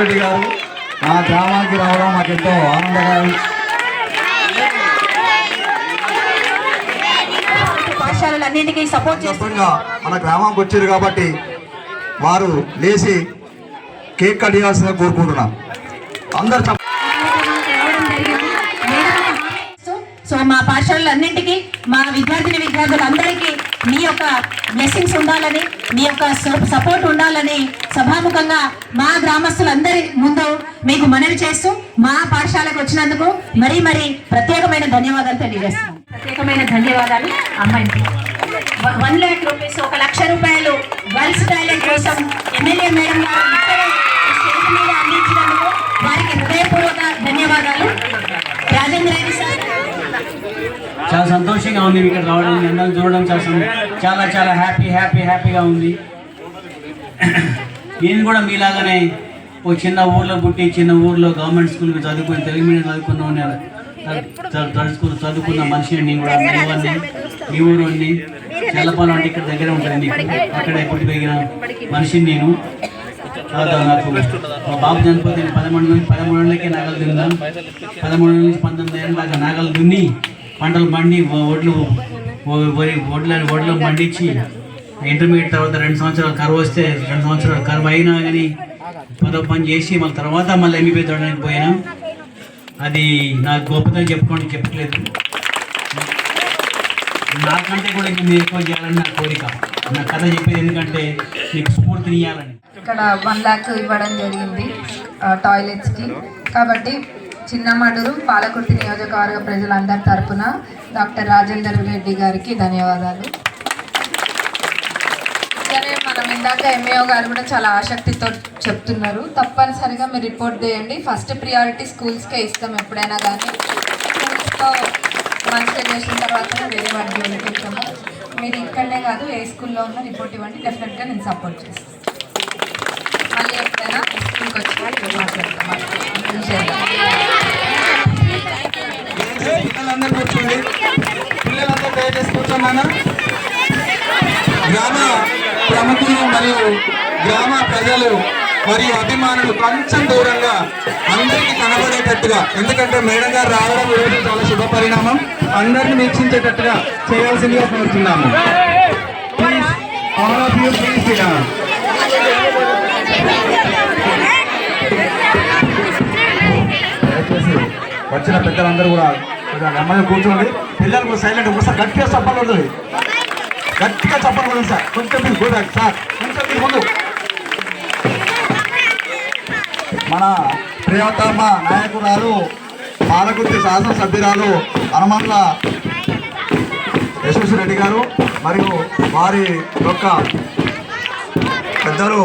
రెడ్డి గారు మా గ్రామానికి రావడం మాకు ఎంతో ఆనందకరం. పాఠశాలలన్నింటికీ సపోర్ట్ చేస్తున్నా మన గ్రామానికి వచ్చారు కాబట్టి వారు లేచి కేక్ కట్ చేయాల్సిందిగా కోరుకుంటున్నాం. అందరు సో మా పాఠశాలలన్నింటికీ మా విద్యార్థులందరికీ మీ యొక్క బ్లెస్సింగ్స్ ఉండాలని, మీ యొక్క సపోర్ట్ ఉండాలని సభాముఖంగా మా గ్రామస్తులందరి ముందు మీకు మనవి చేస్తూ మా పాఠశాలకు వచ్చినందుకు మరీ ప్రత్యేకమైన ధన్యవాదాలు తెలియజేస్తున్నాం. ప్రత్యేకమైన ధన్యవాదాలు. అమ్మాయికి 1 lakh rupees, 1 లక్ష రూపాయలు గర్ల్స్ టాయిలెట్ కోసం ఎమ్మెల్యే మేడం గారు ఇక్కడే స్టేజ్ మీద అందించినందుకు వారికి హృదయపూర్వక ధన్యవాదాలు. రాజేంద్ర రెడ్డి సార్, చాలా సంతోషంగా ఉంది ఇక్కడ రావడం, అందరం చూడడం చాలా హ్యాపీగా ఉంది. నేను కూడా మీలాగానే ఓ చిన్న ఊర్లో పుట్టి చిన్న ఊర్లో గవర్నమెంట్ స్కూల్కి చదువుకుని తెలుగు మీడియం చదువుకున్న మనిషిని నేను కూడా మీ ఊరిని చల్లపాలెం అంటే ఇక్కడ దగ్గర ఉంటుంది నీకు, అక్కడే పుట్టి పెరిగిన మనిషిని నేను. నాకు మా బాబు చనిపోతే 13 ఏళ్ళకే నాగలు దున్నాను. 13 నుంచి 19 ఏళ్ళ దాకా నాగలు దున్ని పంటలు పండి ఒడ్లు పండించి ఇంటర్మీడియట్ తర్వాత 2 సంవత్సరాలు కరువు వస్తే 2 సంవత్సరాలు కరువు అయినా కానీ పదో పని చేసి మళ్ళీ తర్వాత మళ్ళీ ఎంబీబీ చూడడానికి పోయినా. అది నాకు గొప్పతనం చెప్పట్లేదు, నాకంటే కూడా ఇంకా మీరు ఎక్కువ చేయాలని నా కోరిక. నా కథ చెప్పేది ఎందుకంటే మీకు స్ఫూర్తిని ఇవ్వాలని. ఇక్కడ 1 lakh ఇవ్వడం జరిగింది టాయిలెట్స్కి. కాబట్టి చిన్నమడూరు పాలకుర్తి నియోజకవర్గ ప్రజలందరి తరఫున డాక్టర్ రాజేందర్ రెడ్డి గారికి ధన్యవాదాలు. అలానే మనం ఇందాక ఎంఏఓ గారు కూడా చాలా ఆసక్తితో చెప్తున్నారు. తప్పనిసరిగా మీరు రిపోర్ట్ చేయండి. ఫస్ట్ ప్రియారిటీ స్కూల్స్కే ఇస్తాం ఎప్పుడైనా, కానీ స్కూల్స్లో మంచిగా చేసిన తర్వాత వేరే వాటి జోలికి వెళ్తాము. మీరు ఇక్కడనే కాదు ఏ స్కూల్లో ఉన్న రిపోర్ట్ ఇవ్వండి, డెఫినెట్గా నేను సపోర్ట్ చేస్తాను. మళ్ళీ ఎప్పుడైనా స్కూల్కి వచ్చి మాట్లాడతాం. పిల్లలందరూ దయచేసి కూర్చోమన్నా. గ్రామ ప్రముఖులు మరియు గ్రామ ప్రజలు మరియు అభిమానులు కొంచెం దూరంగా అందరికీ కనబడేటట్టుగా, ఎందుకంటే మేడం గారు రావడం ఈరోజు చాలా శుభ పరిణామం, అందరిని వీక్షించేటట్టుగా చేయాల్సిందిగా కోరుతున్నాము. All of you please SIT down. దయచేసి వచ్చిన పెద్దలందరూ కూడా నెమ్మదిగా కూర్చోండి. పిల్లలు సైలెంట్, ఒకసారి గట్టిగా చెప్పకూడదు, గట్టిగా చెప్పకూడదు సార్. కొంచెం మీరు కూడా సార్ కొంచెం మీరు ముందు. మన ప్రియతమ నాయకురాలు పాలకుర్తి శాసనసభ్యురాలు హనుమంతుల యశస్వి రెడ్డి గారు మరియు వారి యొక్క పెద్దలు